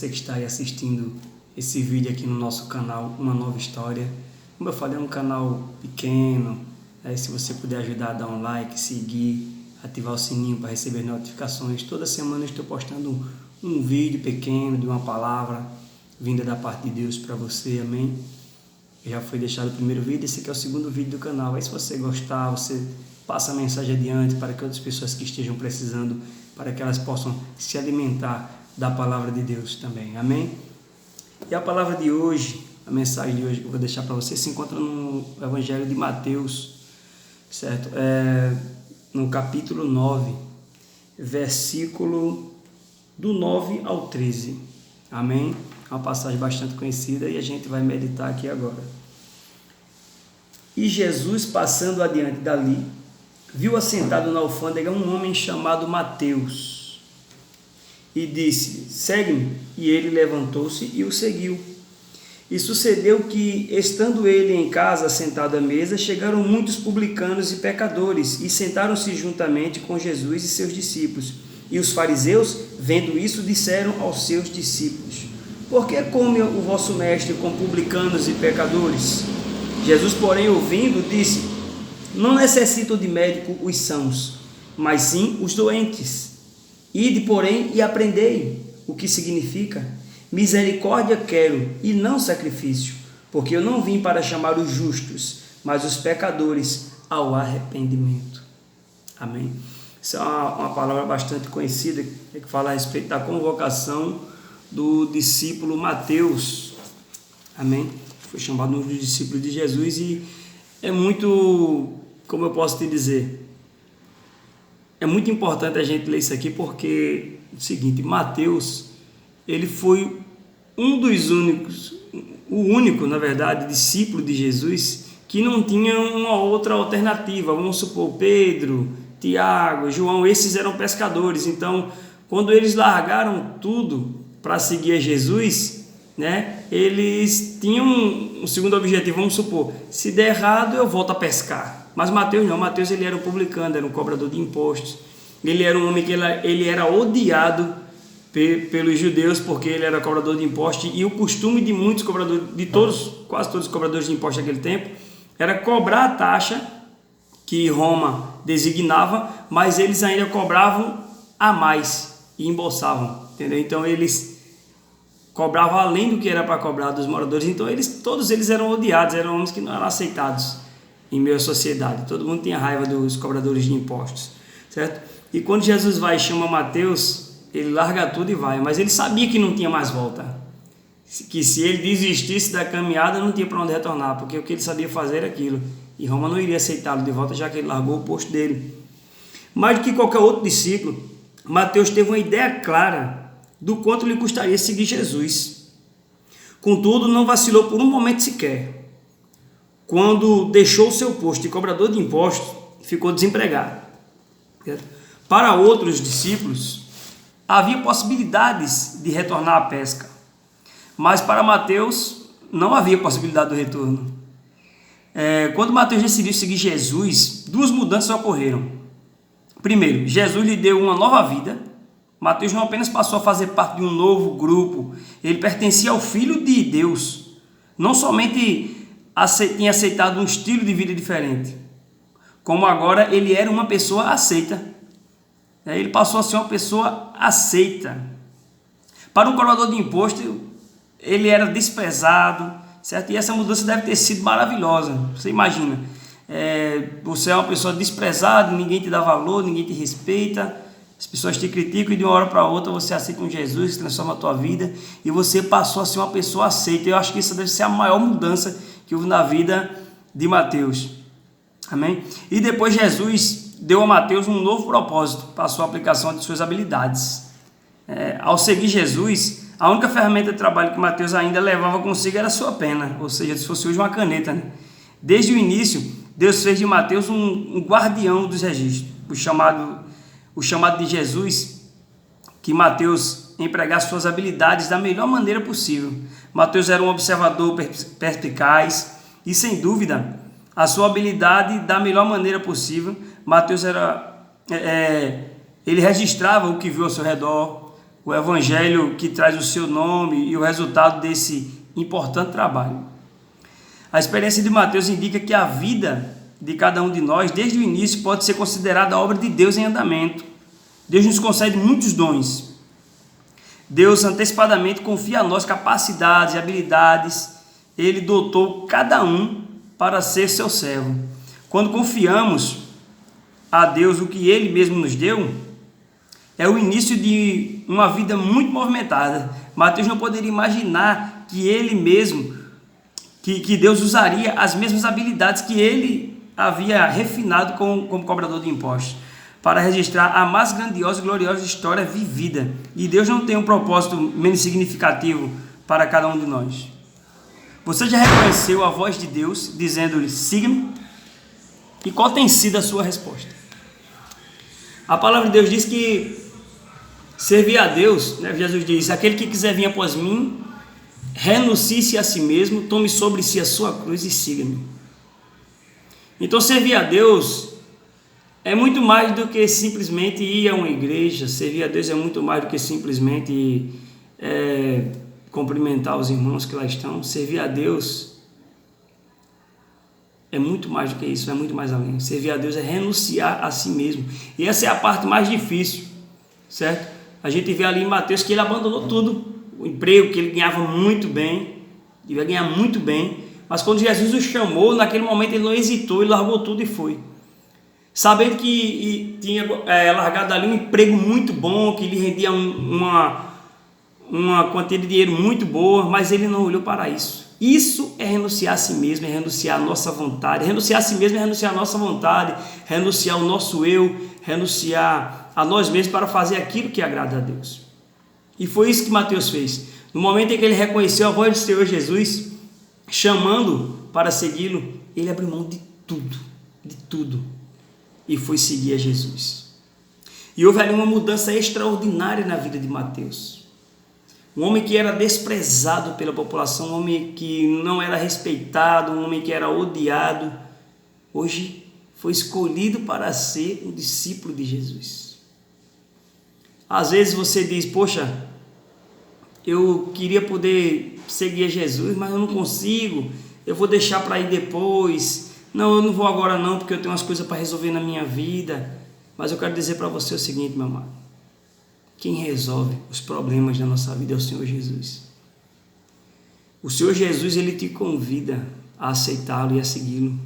você que está aí assistindo esse vídeo aqui no nosso canal Uma Nova História. Como eu falei, é um canal pequeno, se você puder ajudar, dar um like, seguir, ativar o sininho para receber notificações. Toda semana eu estou postando um vídeo pequeno de uma palavra vinda da parte de Deus para você, amém? Já foi deixado o primeiro vídeo, esse aqui é o segundo vídeo do canal. Aí se você gostar, você passa a mensagem adiante para que outras pessoas que estejam precisando, para que elas possam se alimentar da palavra de Deus também, amém? E a palavra de hoje, a mensagem de hoje que eu vou deixar para você, se encontra no Evangelho de Mateus, certo? No capítulo 9, versículo do 9 ao 13, amém? É uma passagem bastante conhecida e a gente vai meditar aqui agora. E Jesus, passando adiante dali, viu assentado na alfândega um homem chamado Mateus e disse: segue-me. E ele levantou-se e o seguiu. E sucedeu que, estando ele em casa sentado à mesa, chegaram muitos publicanos e pecadores e sentaram-se juntamente com Jesus e seus discípulos. E os fariseus, vendo isso, disseram aos seus discípulos: por que come o vosso mestre com publicanos e pecadores? Jesus, porém, ouvindo, disse: não necessitam de médico os sãos, mas sim os doentes. Ide, porém, e aprendei o que significa: misericórdia quero e não sacrifício, porque eu não vim para chamar os justos, mas os pecadores ao arrependimento. Amém? Isso é uma palavra bastante conhecida, que fala a respeito da convocação do discípulo Mateus. Amém? Foi chamado um dos discípulos de Jesus e é muito, como eu posso te dizer, é muito importante a gente ler isso aqui porque é o seguinte: Mateus, ele foi um dos únicos, o único, na verdade, discípulo de Jesus que não tinha uma outra alternativa. Vamos supor, Pedro, Tiago, João, esses eram pescadores. Então, quando eles largaram tudo para seguir a Jesus, eles tinham um segundo objetivo. Vamos supor, se der errado, eu volto a pescar. Mas Mateus não. Mateus, ele era um publicano, era um cobrador de impostos. Ele era um homem que ele era odiado pelos judeus, porque ele era cobrador de impostos, e o costume de muitos cobradores, quase todos os cobradores de impostos daquele tempo, era cobrar a taxa que Roma designava, mas eles ainda cobravam a mais e embolsavam, entendeu? Então eles cobravam além do que era para cobrar dos moradores. Então todos eles eram odiados, eram homens que não eram aceitados em meio à sociedade. Todo mundo tinha raiva dos cobradores de impostos, certo? E quando Jesus vai e chama Mateus, ele larga tudo e vai, mas ele sabia que não tinha mais volta, que se ele desistisse da caminhada não tinha para onde retornar, porque o que ele sabia fazer era aquilo, e Roma não iria aceitá-lo de volta, já que ele largou o posto dele. Mais do que qualquer outro discípulo, Mateus teve uma ideia clara do quanto lhe custaria seguir Jesus. Contudo, não vacilou por um momento sequer. Quando deixou o seu posto de cobrador de impostos, ficou desempregado. Para outros discípulos, havia possibilidades de retornar à pesca, mas para Mateus não havia possibilidade do retorno. Quando Mateus decidiu seguir Jesus, duas mudanças ocorreram. Primeiro, Jesus lhe deu uma nova vida. Mateus não apenas passou a fazer parte de um novo grupo, ele pertencia ao Filho de Deus. Não somente tinha aceitado um estilo de vida diferente, como agora ele era uma pessoa aceita. Ele passou a ser uma pessoa aceita. Para um cobrador de imposto, ele era desprezado, certo? E essa mudança deve ter sido maravilhosa. Você imagina, você é uma pessoa desprezada, ninguém te dá valor, ninguém te respeita, as pessoas te criticam e de uma hora para outra você aceita um Jesus que transforma a tua vida e você passou a ser uma pessoa aceita. Eu acho que isso deve ser a maior mudança que houve na vida de Mateus. Amém? E depois Jesus deu a Mateus um novo propósito para a sua aplicação de suas habilidades. Ao seguir Jesus, a única ferramenta de trabalho que Mateus ainda levava consigo era a sua pena, ou seja, se fosse hoje uma caneta. Desde o início, Deus fez de Mateus um guardião dos registros. O chamado de Jesus, que Mateus empregasse suas habilidades da melhor maneira possível. Mateus era um observador perspicaz e, sem dúvida, a sua habilidade da melhor maneira possível. Mateus ele registrava o que viu ao seu redor, o evangelho que traz o seu nome e o resultado desse importante trabalho. A experiência de Mateus indica que a vida de cada um de nós, desde o início, pode ser considerada a obra de Deus em andamento. Deus nos concede muitos dons. Deus antecipadamente confia a nós capacidades e habilidades. Ele dotou cada um para ser seu servo. Quando confiamos a Deus o que Ele mesmo nos deu, é o início de uma vida muito movimentada. Mateus não poderia imaginar que ele mesmo, que Deus usaria as mesmas habilidades que ele havia refinado como cobrador de impostos, para registrar a mais grandiosa e gloriosa história vivida. E Deus não tem um propósito menos significativo para cada um de nós. Você já reconheceu a voz de Deus dizendo-lhe, siga-me? E qual tem sido a sua resposta? A palavra de Deus diz que servir a Deus, né? Jesus diz, aquele que quiser vir após mim, renuncie-se a si mesmo, tome sobre si a sua cruz e siga-me. Então servir a Deus é muito mais do que simplesmente ir a uma igreja. Servir a Deus é muito mais do que simplesmente cumprimentar os irmãos que lá estão. Servir a Deus é muito mais do que isso, é muito mais além. Servir a Deus é renunciar a si mesmo. E essa é a parte mais difícil, certo? A gente vê ali em Mateus que ele abandonou tudo. O emprego que ele ganhava muito bem, devia ganhar muito bem, mas quando Jesus o chamou, naquele momento ele não hesitou, ele largou tudo e foi. Sabendo que tinha largado ali um emprego muito bom, que lhe rendia uma quantia de dinheiro muito boa, mas ele não olhou para isso. Isso é renunciar a si mesmo, é renunciar a nossa vontade. Renunciar a si mesmo é renunciar a nossa vontade, renunciar ao nosso eu, renunciar a nós mesmos para fazer aquilo que agrada a Deus. E foi isso que Mateus fez. No momento em que ele reconheceu a voz do Senhor Jesus, chamando para segui-lo, ele abriu mão de tudo, e foi seguir a Jesus. E houve ali uma mudança extraordinária na vida de Mateus. Um homem que era desprezado pela população, um homem que não era respeitado, um homem que era odiado, hoje foi escolhido para ser um discípulo de Jesus. Às vezes você diz, poxa, eu queria poder seguir a Jesus, mas eu não consigo, eu vou deixar para ir depois, não, eu não vou agora não, porque eu tenho umas coisas para resolver na minha vida. Mas eu quero dizer para você o seguinte, meu amado, quem resolve os problemas da nossa vida é o Senhor Jesus. O Senhor Jesus, ele te convida a aceitá-lo e a segui-lo.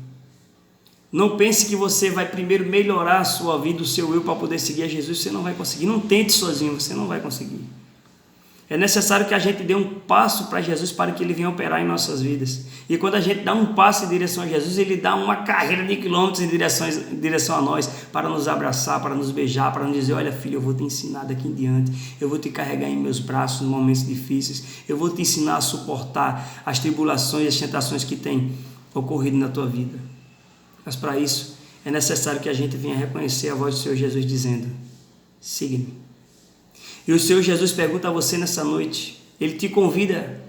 Não pense que você vai primeiro melhorar a sua vida, o seu eu, para poder seguir a Jesus. Você não vai conseguir. Não tente sozinho, você não vai conseguir. É necessário que a gente dê um passo para Jesus para que ele venha operar em nossas vidas. E quando a gente dá um passo em direção a Jesus, ele dá uma carreira de quilômetros em direção a nós, para nos abraçar, para nos beijar, para nos dizer, olha filho, eu vou te ensinar daqui em diante, eu vou te carregar em meus braços nos momentos difíceis, eu vou te ensinar a suportar as tribulações e as tentações que têm ocorrido na tua vida. Mas para isso, é necessário que a gente venha reconhecer a voz do Senhor Jesus dizendo, siga-me. E o Senhor Jesus pergunta a você nessa noite, ele te convida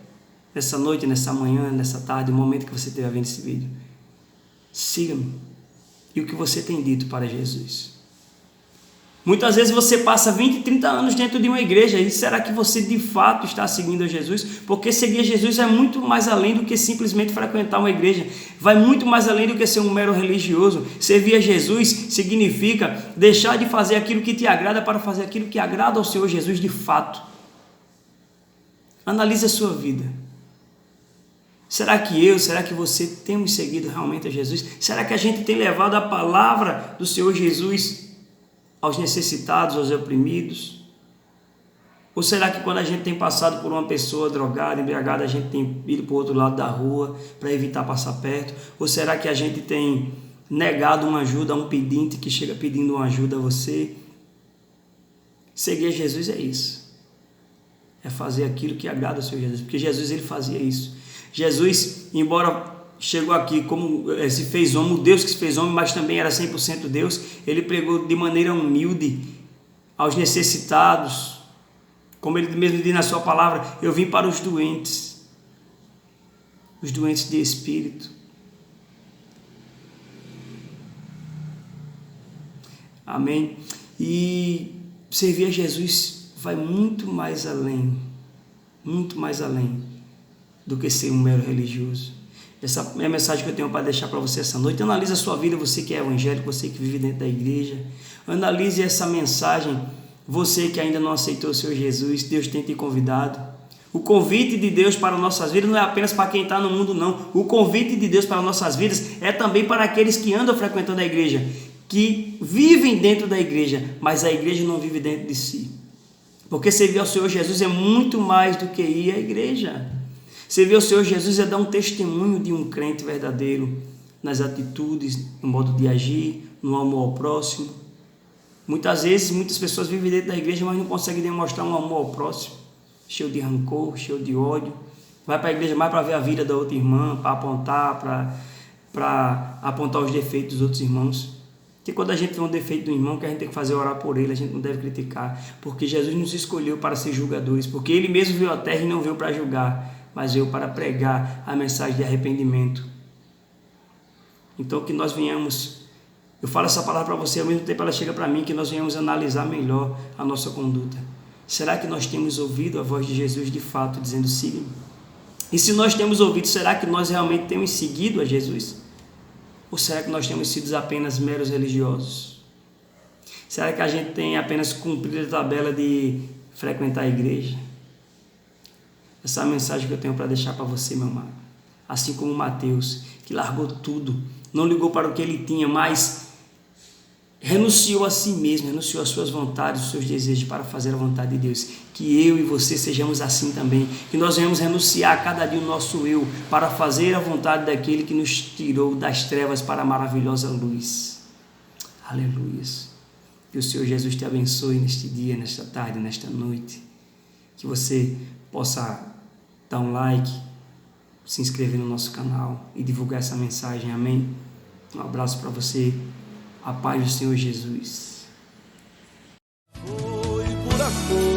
nessa noite, nessa manhã, nessa tarde, no momento que você estiver vendo esse vídeo, siga-me. E o que você tem dito para Jesus? Muitas vezes você passa 20, 30 anos dentro de uma igreja, e será que você de fato está seguindo a Jesus? Porque seguir a Jesus é muito mais além do que simplesmente frequentar uma igreja, vai muito mais além do que ser um mero religioso. Servir a Jesus significa deixar de fazer aquilo que te agrada para fazer aquilo que agrada ao Senhor Jesus de fato. Analise a sua vida. Será que você temos seguido realmente a Jesus? Será que a gente tem levado a palavra do Senhor Jesus aos necessitados, aos oprimidos? Ou será que quando a gente tem passado por uma pessoa drogada, embriagada, a gente tem ido para o outro lado da rua para evitar passar perto? Ou será que a gente tem negado uma ajuda a um pedinte que chega pedindo uma ajuda a você? Seguir a Jesus é isso. É fazer aquilo que agrada ao Senhor Jesus. Porque Jesus, ele fazia isso. Jesus, embora chegou aqui como se fez homem, o Deus que se fez homem, mas também era 100% Deus, ele pregou de maneira humilde aos necessitados, como ele mesmo diz na sua palavra, eu vim para os doentes de espírito. Amém? E servir a Jesus vai muito mais além do que ser um mero religioso. Essa é a mensagem que eu tenho para deixar para você essa noite. Analise a sua vida, você que é evangélico, você que vive dentro da igreja. Analise essa mensagem, você que ainda não aceitou o Senhor Jesus, Deus tem te convidado. O convite de Deus para nossas vidas não é apenas para quem está no mundo, não. O convite de Deus para nossas vidas é também para aqueles que andam frequentando a igreja, que vivem dentro da igreja, mas a igreja não vive dentro de si. Porque servir ao Senhor Jesus é muito mais do que ir à igreja. Servir ao Senhor Jesus é dar um testemunho de um crente verdadeiro nas atitudes, no modo de agir, no amor ao próximo. Muitas vezes, muitas pessoas vivem dentro da igreja, mas não conseguem demonstrar um amor ao próximo, cheio de rancor, cheio de ódio. Vai para a igreja mais para ver a vida da outra irmã, para apontar, para apontar os defeitos dos outros irmãos. Porque quando a gente vê um defeito do irmão, que a gente tem que fazer orar por ele, a gente não deve criticar, porque Jesus nos escolheu para ser julgadores, porque ele mesmo veio à terra e não veio para julgar, mas veio para pregar a mensagem de arrependimento. Então que nós venhamos, eu falo essa palavra para você, ao mesmo tempo ela chega para mim, que nós venhamos analisar melhor a nossa conduta. Será que nós temos ouvido a voz de Jesus de fato, dizendo siga-me? E se nós temos ouvido, será que nós realmente temos seguido a Jesus? Ou será que nós temos sido apenas meros religiosos? Será que a gente tem apenas cumprido a tabela de frequentar a igreja? Essa é a mensagem que eu tenho para deixar para você, meu amado. Assim como Mateus, que largou tudo, não ligou para o que ele tinha, mas renunciou a si mesmo, renunciou às suas vontades, os seus desejos para fazer a vontade de Deus. Que eu e você sejamos assim também, que nós venhamos renunciar a cada dia o nosso eu para fazer a vontade daquele que nos tirou das trevas para a maravilhosa luz. Aleluia. Que o Senhor Jesus te abençoe neste dia, nesta tarde, nesta noite. Que você possa dar um like, se inscrever no nosso canal e divulgar essa mensagem. Amém? Um abraço para você. A paz do Senhor Jesus. Foi por amor.